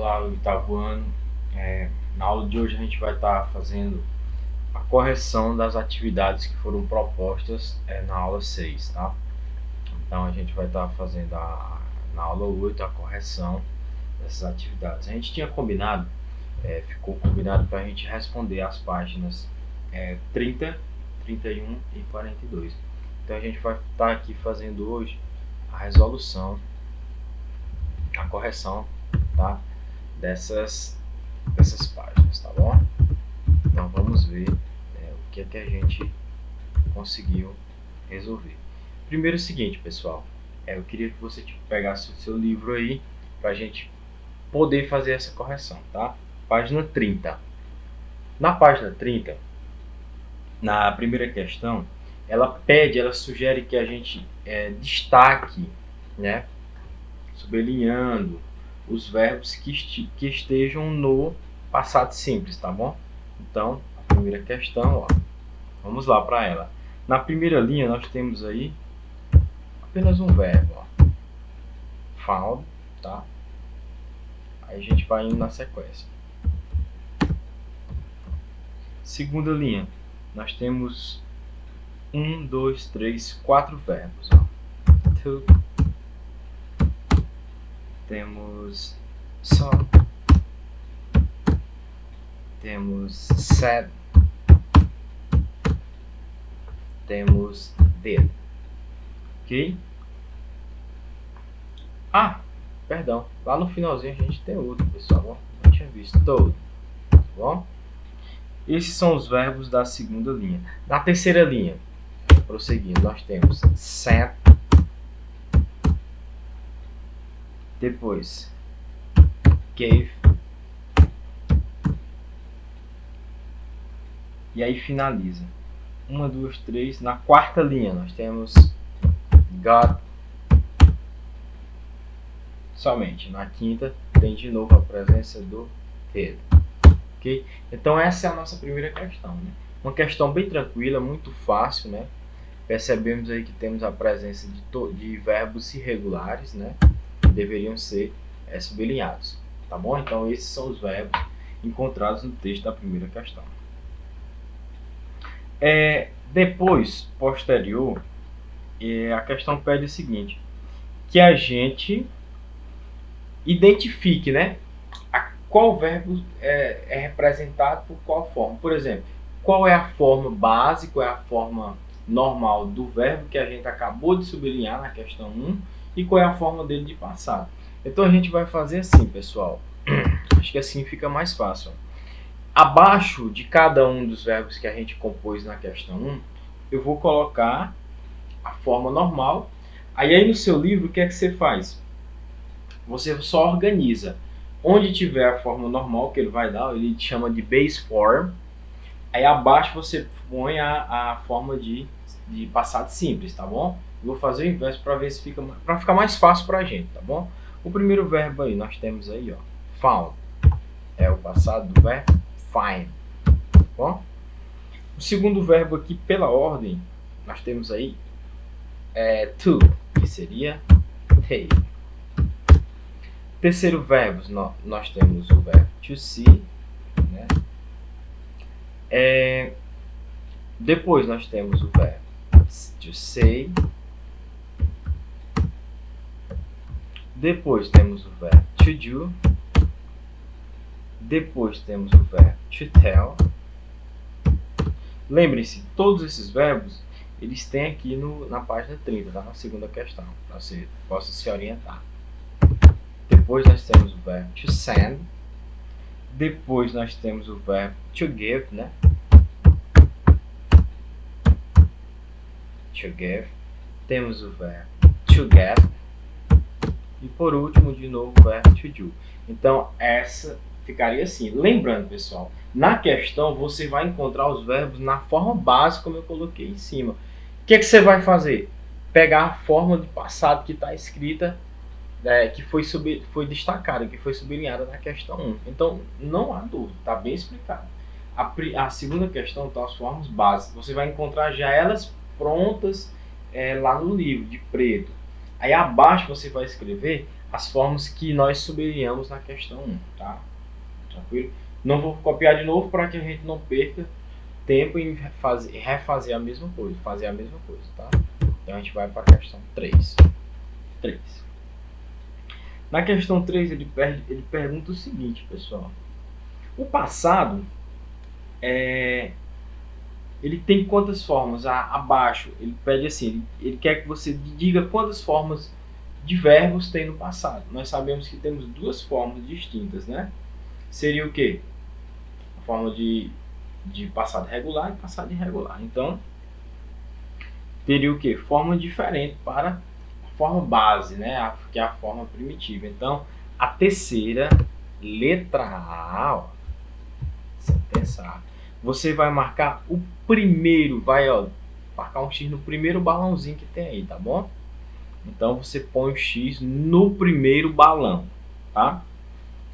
Olá, oitavo ano. Na aula de hoje a gente vai estar fazendo a correção das atividades que foram propostas na aula 6, tá? Então a gente vai estar fazendo na aula 8 a correção dessas atividades. A gente tinha combinado, ficou combinado para a gente responder as páginas 30, 31 e 42. Então a gente vai estar aqui fazendo hoje a resolução, a correção, tá? Dessas páginas, tá bom? Então vamos ver o que é que a gente conseguiu resolver. Primeiro é o seguinte, pessoal, eu queria que você pegasse o seu livro aí para a gente poder fazer essa correção, tá? Página 30. Na página 30, na primeira questão, ela sugere que a gente destaque, né, sublinhando os verbos que estejam no passado simples, tá bom? Então, a primeira questão, ó, vamos lá para ela. Na primeira linha, nós temos aí apenas um verbo, ó, found, tá? Aí a gente vai indo na sequência. Segunda linha, nós temos 1, 2, 3, 4 verbos, ó. To, temos saw, temos said, temos did, ok? Perdão, lá no finalzinho a gente tem outro, pessoal, ó, não tinha visto todo, tá bom? Esses são os verbos da segunda linha. Na terceira linha, prosseguindo, nós temos sent, depois gave, e aí finaliza. 1, 2, 3. Na quarta linha nós temos got, somente. Na quinta tem de novo a presença do did, ok? Então essa é a nossa primeira questão, né? Uma questão bem tranquila, muito fácil, né? Percebemos aí que temos a presença de verbos irregulares, né? Que deveriam ser sublinhados, tá bom? Então esses são os verbos encontrados no texto da primeira questão. Depois, posterior, a questão pede o seguinte, que a gente identifique, né, qual verbo é representado por qual forma. Por exemplo, qual é a forma base, qual é a forma normal do verbo que a gente acabou de sublinhar na questão 1 e qual é a forma dele de passado. Então a gente vai fazer assim, pessoal. Acho que assim fica mais fácil. Abaixo de cada um dos verbos que a gente compôs na questão 1, eu vou colocar a forma normal. Aí no seu livro, o que é que você faz? Você só organiza. Onde tiver a forma normal que ele vai dar, ele chama de base form. Aí abaixo você põe a forma de passado simples, tá bom? Eu vou fazer o inverso para ver se ficar mais fácil para a gente, tá bom? O primeiro verbo aí, nós temos aí, ó, found. É o passado do verbo find, tá bom? O segundo verbo aqui, pela ordem, nós temos aí to, que seria take. Terceiro verbo, nós temos o verbo to see, né? Depois nós temos o verbo to say. Depois temos o verbo to do. Depois temos o verbo to tell. Lembrem-se, todos esses verbos, eles têm aqui na página 30, tá? Na segunda questão, para você possa se orientar. Depois nós temos o verbo to send. Depois nós temos o verbo to give, né? To give. Temos o verbo to get. E por último, de novo, o verbo to do. Então, essa ficaria assim. Lembrando, pessoal, na questão você vai encontrar os verbos na forma base, como eu coloquei em cima. O que você vai fazer? Pegar a forma de passado que está escrita, que foi destacada, que foi sublinhada na questão 1. Então, não há dúvida, está bem explicado. A segunda questão está as formas básicas. Você vai encontrar já elas prontas lá no livro, de preto. Aí abaixo você vai escrever as formas que nós sublinhamos na questão 1, tá? Tranquilo? Não vou copiar de novo para que a gente não perca tempo em refazer a mesma coisa, tá? Então a gente vai para a questão 3. Na questão 3 ele pergunta o seguinte, pessoal. O passado ele tem quantas formas? Abaixo ele pede assim, ele quer que você diga quantas formas de verbos tem no passado. Nós sabemos que temos duas formas distintas, né? Seria o quê? A forma de passado regular e passado irregular. Então, teria o quê? Forma diferente para a forma base, né? Que é a forma primitiva. Então, a terceira, letra A, ó, pensar, você vai marcar o primeiro, marcar um X no primeiro balãozinho que tem aí, tá bom? Então, você põe o X no primeiro balão, tá?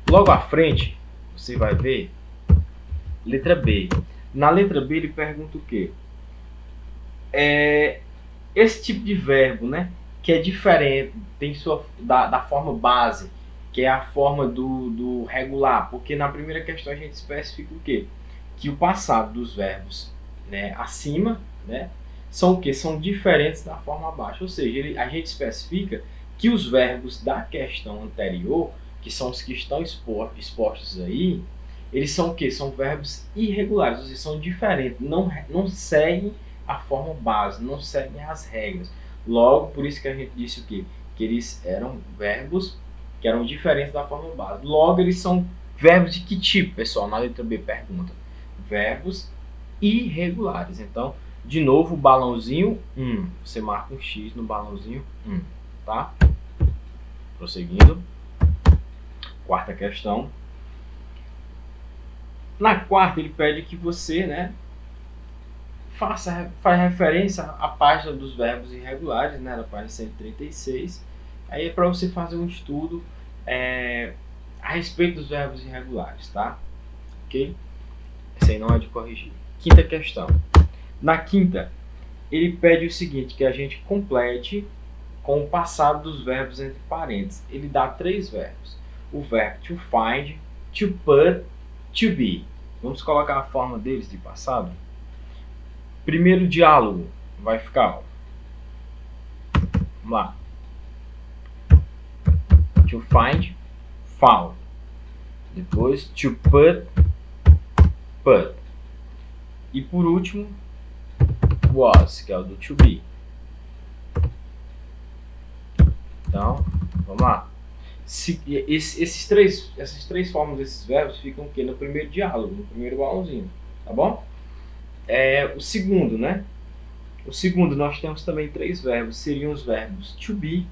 Logo à frente, você vai ver letra B. Na letra B ele pergunta o quê? Esse tipo de verbo, né, que é diferente, tem da forma base, que é a forma do regular, porque na primeira questão a gente especifica o quê? Que o passado dos verbos, né, acima, né, são o quê? São diferentes da forma abaixo, ou seja, a gente especifica que os verbos da questão anterior, que são os que estão expostos aí, eles são o quê? São verbos irregulares, ou seja, são diferentes, não seguem a forma base, não seguem as regras. Logo, por isso que a gente disse o quê? Que eles eram verbos que eram diferentes da forma base. Logo, eles são verbos de que tipo, pessoal? Na letra B pergunta. Verbos irregulares. Então, de novo, o balãozinho 1. Você marca um X no balãozinho 1, tá? Prosseguindo. Quarta questão. Na quarta, ele pede que você, né, faz referência à página dos verbos irregulares, né, na página 136. Aí é para você fazer um estudo a respeito dos verbos irregulares, tá? Ok? Essa aí não é de corrigir. Quinta questão. Na quinta, ele pede o seguinte, que a gente complete com o passado dos verbos entre parênteses. Ele dá 3 verbos. O verbo to find, to put, to be. Vamos colocar a forma deles de passado. Primeiro diálogo vai ficar, ó. Vamos lá. To find, found. Depois to put, put. E por último, was, que é o do to be. Então, vamos lá. Essas três formas desses verbos ficam aqui no primeiro diálogo, no primeiro balãozinho, tá bom? O segundo, né? O segundo, nós temos também 3 verbos, seriam os verbos to be,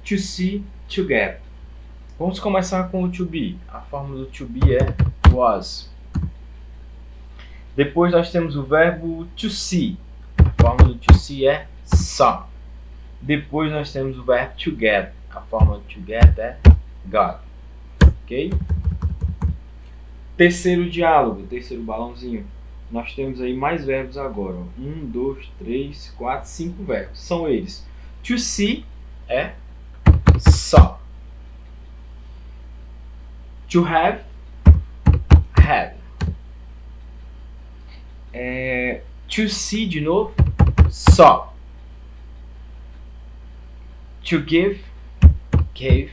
to see, to get. Vamos começar com o to be. A forma do to be é was. Depois nós temos o verbo to see. A forma do to see é saw. Depois nós temos o verbo to get. A forma do to get é got. Ok? Terceiro diálogo, terceiro balãozinho. Nós temos aí mais verbos agora. 1, 2, 3, 4, 5 verbos. São eles. To see é saw. To have, had. To see de novo, saw. To give, gave.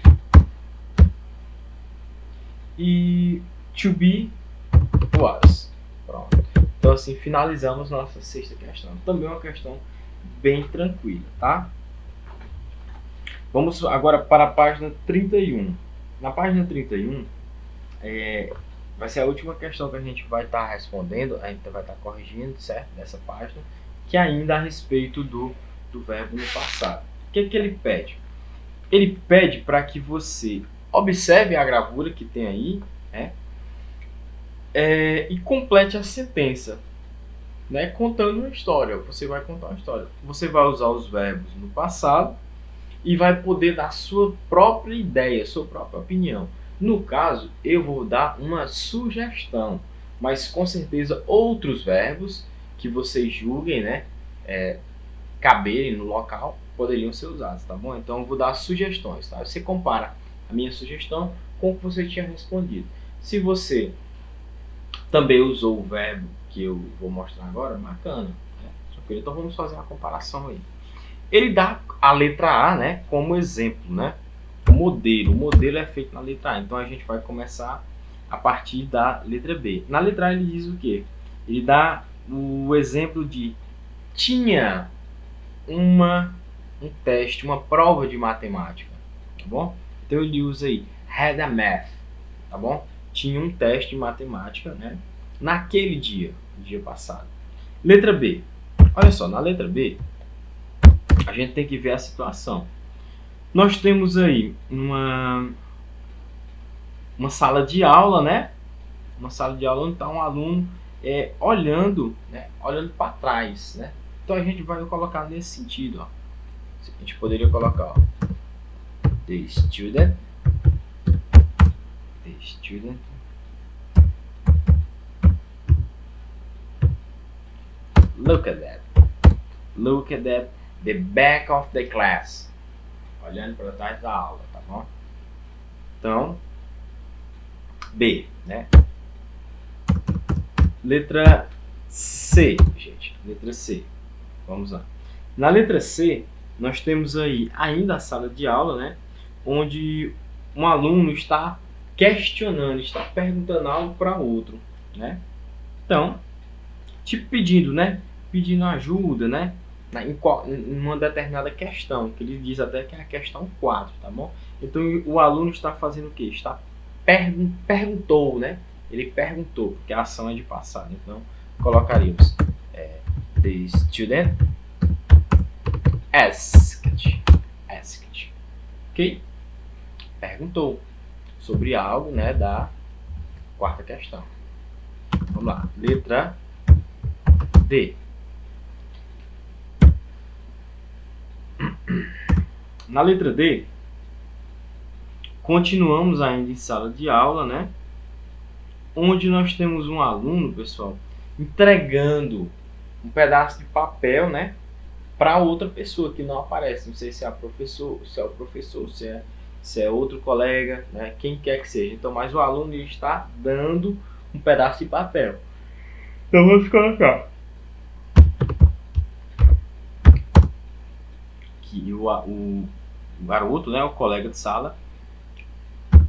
E to be, was. Pronto. Então assim finalizamos nossa sexta questão. Também uma questão bem tranquila, tá? Vamos agora para a página 31. Na página 31, vai ser a última questão que a gente vai estar respondendo, a gente vai estar corrigindo, certo? Nessa página, que ainda a respeito do verbo no passado. O que ele pede? Ele pede para que você observe a gravura que tem aí, né? E complete a sentença, né? Contando uma história. Você vai contar uma história. Você vai usar os verbos no passado e vai poder dar sua própria ideia, sua própria opinião. No caso, eu vou dar uma sugestão, mas com certeza outros verbos que vocês julguem, né, caberem no local, poderiam ser usados, tá bom? Então eu vou dar sugestões, tá? Você compara a minha sugestão com o que você tinha respondido. Se você também usou o verbo que eu vou mostrar agora, bacana, né? Tranquilo. Então vamos fazer uma comparação aí. Ele dá a letra A, né, como exemplo, né? O modelo é feito na letra A. Então a gente vai começar a partir da letra B. Na letra A ele diz o quê? Ele dá o exemplo de tinha um teste, uma prova de matemática, tá bom? Então ele usa aí had a math, tá bom? Tinha um teste de matemática, né? Naquele dia, no dia passado. Letra B. Olha só, na letra B a gente tem que ver a situação. Nós temos aí uma sala de aula, né? Uma sala de aula onde está um aluno olhando, né? Olhando para trás, né? Então a gente vai colocar nesse sentido, ó. A gente poderia colocar, ó, the student look at that the back of the class, olhando para trás da aula, tá bom? Então B, né? Letra C, gente, letra C. Vamos lá. Na letra C, nós temos aí ainda a sala de aula, né? Onde um aluno está questionando, está perguntando algo para outro, né? Então, tipo pedindo, né? Pedindo ajuda, né? Em uma determinada questão, que ele diz até que é a questão 4, tá bom? Então, o aluno está fazendo o quê? Perguntou, né? Ele perguntou, porque a ação é de passado. Então, colocaríamos the student asked, ok? Perguntou sobre algo, né, da quarta questão. Vamos lá, letra D. Na letra D, continuamos ainda em sala de aula, né? Onde nós temos um aluno, pessoal, entregando um pedaço de papel, né, para outra pessoa que não aparece. Não sei se é o professor, se é outro colega, né, quem quer que seja. Então, mas o aluno está dando um pedaço de papel. Então vamos colocar que o garoto, né, o colega de sala,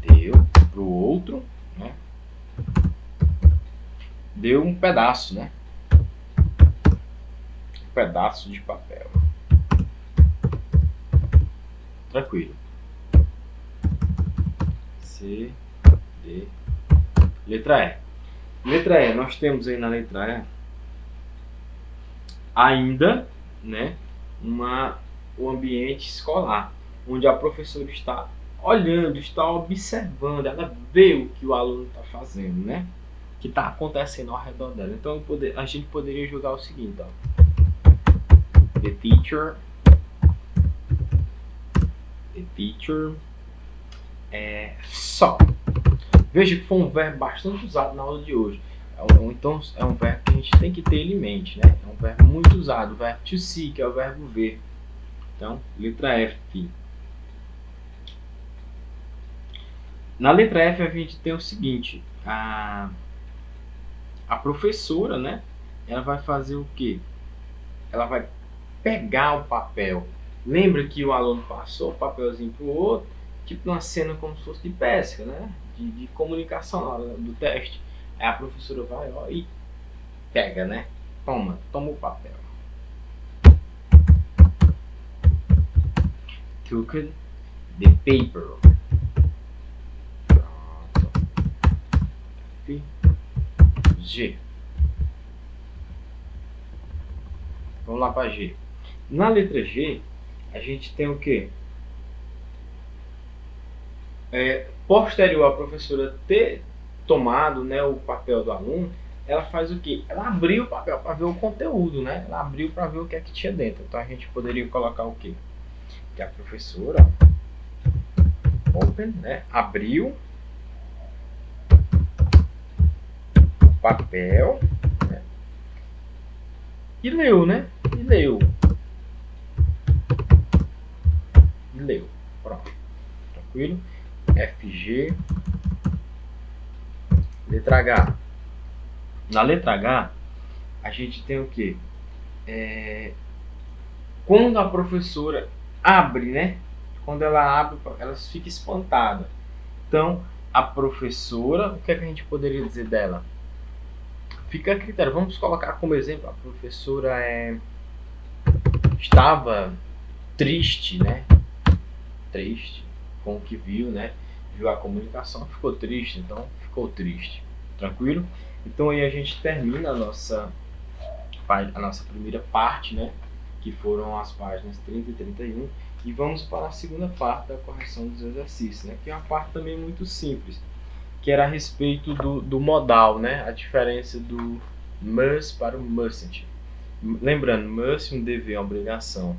deu para o outro, né, deu um pedaço, né, um pedaço de papel. Tranquilo. C, D, letra E. Letra E, nós temos aí na letra E ainda, né, o ambiente escolar, onde a professora está olhando, está observando, ela vê o que o aluno está fazendo, né, que está acontecendo ao redor dela. Então a gente poderia jogar o seguinte, ó. The teacher saw. Veja que foi um verbo bastante usado na aula de hoje. Então é um verbo que a gente tem que ter ele em mente, né? É um verbo muito usado, o verbo to see, que é o verbo ver. Então, letra F. Na letra F a gente tem o seguinte, a professora, né? Ela vai fazer o quê? Ela vai pegar o papel. Lembra que o aluno passou o papelzinho para o outro, tipo uma cena como se fosse de pesca, né? De comunicação na hora do teste. Aí a professora vai, ó, e pega, né? Toma o papel. Took the paper. Pronto. F, G. Vamos lá para G. Na letra G, a gente tem o quê? Posterior à professora ter tomado, né, o papel do aluno, ela faz o quê? Ela abriu o papel para ver o conteúdo, né? Ela abriu para ver o que é que tinha dentro. Então a gente poderia colocar o quê? Que a professora, open, né, abriu o papel, né, e leu, né? E leu. Entendeu? Pronto. Tranquilo? FG. Letra H. Na letra H, a gente tem o quê? Quando a professora abre, né? Quando ela abre, ela fica espantada. Então, a professora, o que, é que a gente poderia dizer dela? Fica a critério. Vamos colocar como exemplo, a professora estava triste, né? Triste com o que viu, né? Viu a comunicação, ficou triste, então ficou triste. Tranquilo? Então aí a gente termina a nossa primeira parte, né? Que foram as páginas 30 e 31. E vamos para a segunda parte da correção dos exercícios, né? Que é uma parte também muito simples, que era a respeito do modal, né? A diferença do must para o mustn't. Lembrando, must, um dever, uma obrigação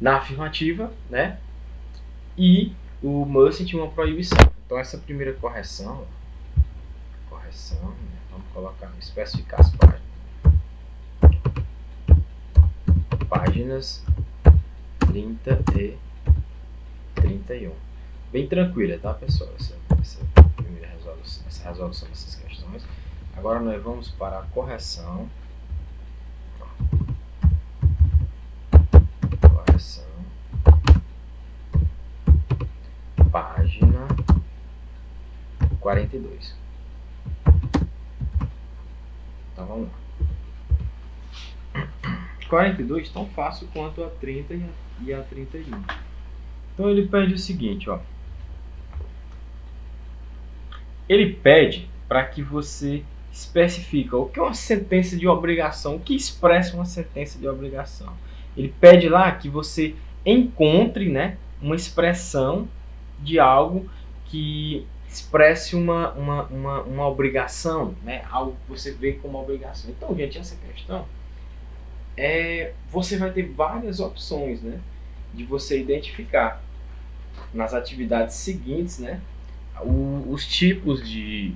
na afirmativa, né? E o mustn't, uma proibição. Então essa primeira correção, né? Vamos colocar, especificar as páginas. Páginas 30 e 31. Bem tranquila, tá, pessoal? Essa resolução dessas questões. Agora nós vamos para a correção. Página 42. Então vamos lá. 42 tão fácil quanto a 30 e a 31. Então ele pede o seguinte, ó. Ele pede para que você especifique o que é uma sentença de obrigação, o que expressa uma sentença de obrigação. Ele pede lá que você encontre, né, uma expressão de algo que expresse uma obrigação, né, algo que você vê como obrigação. Então, gente, essa questão você vai ter várias opções, né, de você identificar nas atividades seguintes, né, os tipos de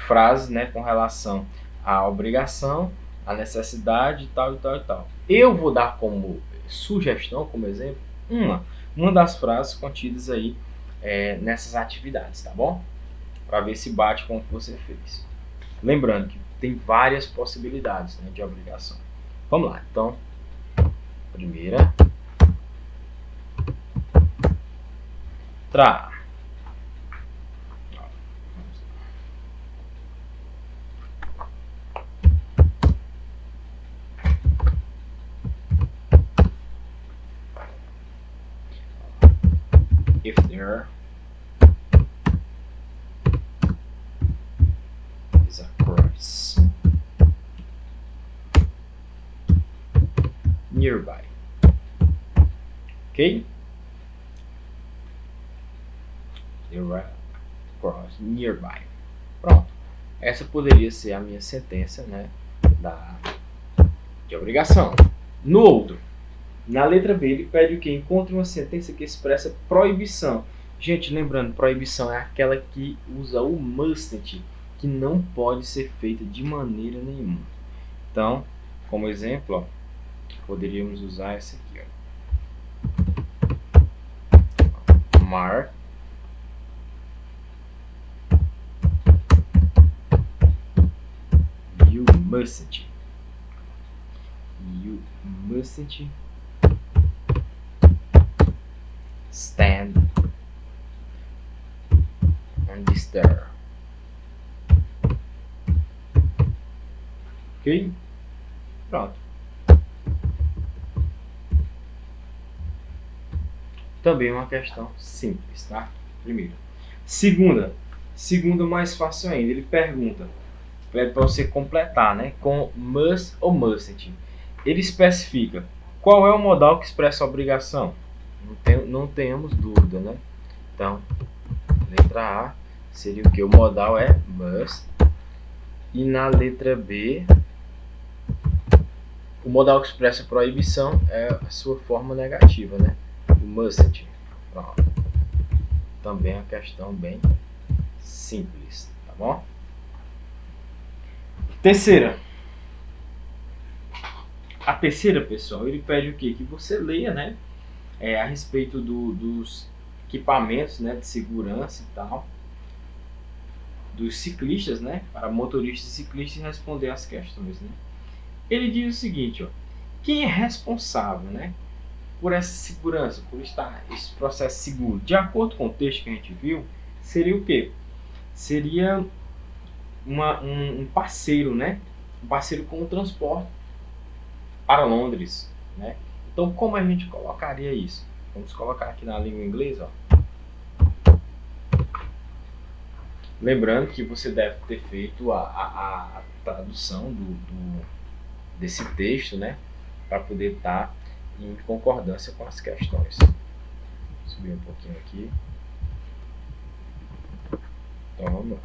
frases, né, com relação à obrigação, à necessidade e tal, e tal, e tal. Eu vou dar como sugestão, como exemplo, uma das frases contidas aí nessas atividades, tá bom? Para ver se bate com o que você fez. Lembrando que tem várias possibilidades, né, de obrigação. Vamos lá, então, primeira. If there is a cross nearby. Ok? Cross nearby. Pronto. Essa poderia ser a minha sentença, né, de obrigação. No outro, na letra B, ele pede o que? Encontre uma sentença que expressa proibição. Gente, lembrando, proibição é aquela que usa o mustn't, que não pode ser feita de maneira nenhuma. Então, como exemplo, ó, poderíamos usar essa aqui, ó. Mark you mustn't stand on this stair. Ok? Pronto. Também uma questão simples, tá? Primeiro. Segunda mais fácil ainda. Ele pergunta, pede para você completar, né? Com must ou mustn't. Ele especifica qual é o modal que expressa a obrigação. Não tenhamos dúvida, né? Então, letra A seria o que? O modal é must. E na letra B, o modal que expressa a proibição é a sua forma negativa, né? O mustn't. Pronto. Também é uma questão bem simples, tá bom? Terceira. A terceira, pessoal, ele pede o quê? Que você leia, né, a respeito dos equipamentos, né, de segurança e tal, dos ciclistas, né, para motoristas e ciclistas, e responder as questões, né. Ele diz o seguinte, ó, quem é responsável, né, por essa segurança, por estar esse processo seguro? De acordo com o texto que a gente viu, seria o quê? Seria um parceiro, né, um parceiro com o transporte para Londres, né? Então, como a gente colocaria isso? Vamos colocar aqui na língua inglesa, ó. Lembrando que você deve ter feito a tradução desse texto, né? Para poder estar em concordância com as questões. Vou subir um pouquinho aqui. Então, vamos lá.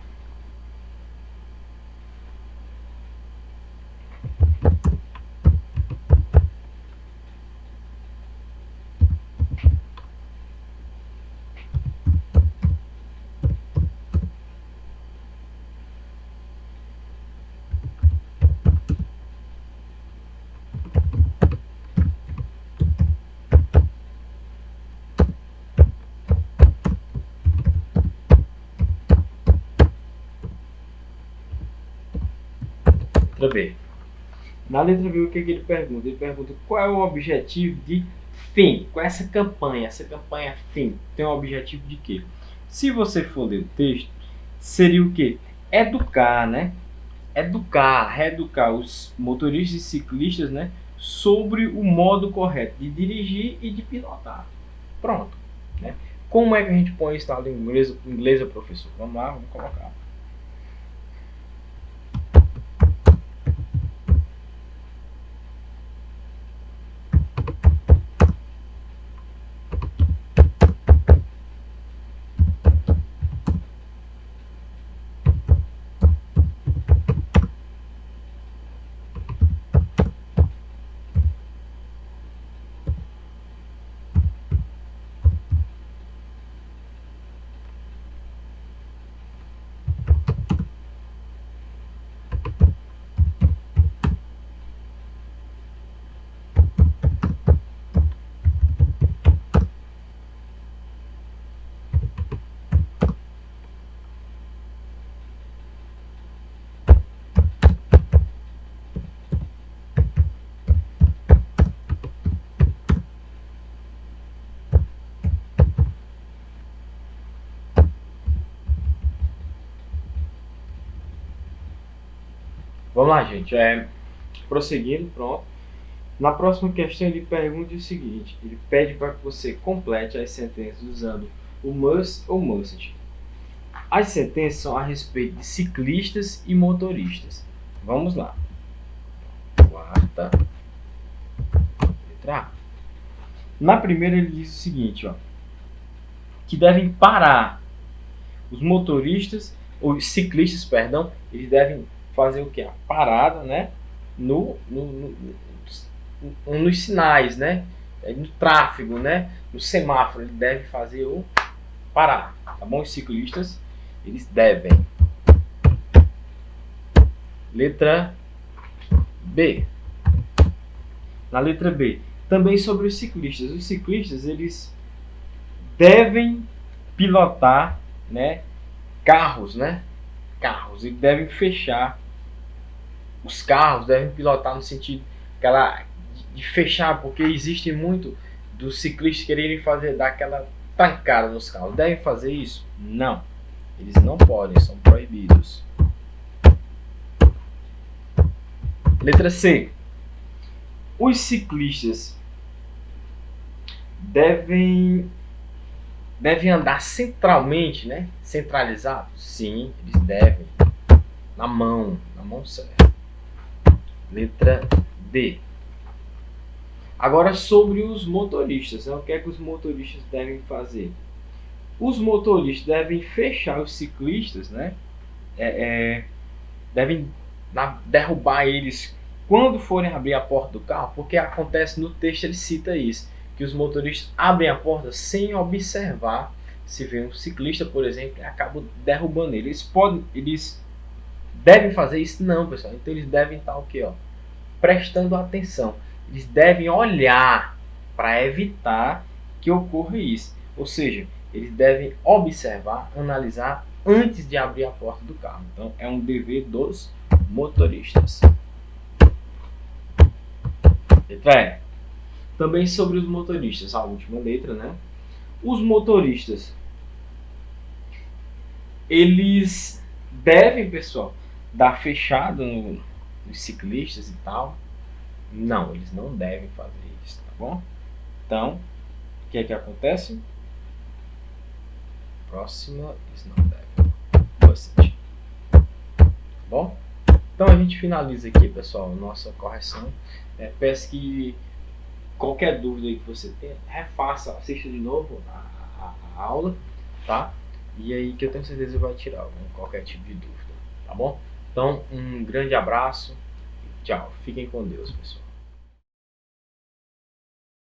Letra B. Na letra B, o que ele pergunta? Ele pergunta qual é o objetivo de fim. Qual é essa campanha? Essa campanha fim tem um objetivo de quê? Se você for ler o texto, seria o quê? Educar, né? Reeducar os motoristas e ciclistas, né, sobre o modo correto de dirigir e de pilotar. Pronto, né? Como é que a gente põe isso na língua inglesa, professor? Vamos lá, vamos colocar. Vamos lá, gente. Prosseguindo, pronto. Na próxima questão ele pergunta o seguinte, ele pede para que você complete as sentenças usando o must ou mustn't. As sentenças são a respeito de ciclistas e motoristas. Vamos lá. Quarta letra A. Na primeira ele diz o seguinte, ó, que devem parar. Os motoristas, os ciclistas, perdão, eles devem fazer o que? A parada, né? Nos sinais, né? No tráfego, né? No semáforo, ele deve fazer o parar, tá bom? Os ciclistas, eles devem. Letra B. Na letra B, também sobre os ciclistas. Os ciclistas, eles devem pilotar, né? Carros, né? Carros, eles devem fechar. Os carros devem pilotar no sentido de fechar, porque existe muito dos ciclistas quererem dar aquela tancada nos carros. Devem fazer isso? Não. Eles não podem, são proibidos. Letra C. Os ciclistas devem andar centralmente, né? Centralizados? Sim, eles devem. Na mão certa. Letra D. Agora sobre os motoristas, né? O que é que os motoristas devem fazer? Os motoristas devem fechar os ciclistas, né? Devem derrubar eles quando forem abrir a porta do carro, porque acontece no texto, ele cita isso, que os motoristas abrem a porta sem observar se vê um ciclista, por exemplo, e acabam derrubando ele. Eles devem fazer isso? Não, pessoal. Então eles devem estar o quê? Prestando atenção. eles devem olhar para evitar que ocorra isso. Ou seja, eles devem observar, analisar antes de abrir a porta do carro. Então, é um dever dos motoristas. Letra E. Também sobre os motoristas, a última letra, né? Os motoristas, eles devem, pessoal, dar fechada nos ciclistas e tal. Não, eles não devem fazer isso, tá bom? Então, o que é que acontece? Próxima, eles não devem. Bastante. Tá bom? Então a gente finaliza aqui, pessoal, nossa correção. Peço que qualquer dúvida aí que você tenha, refaça, assista de novo a aula, tá? E aí que eu tenho certeza que vai tirar qualquer tipo de dúvida, tá bom? Então, um grande abraço e tchau. Fiquem com Deus, pessoal.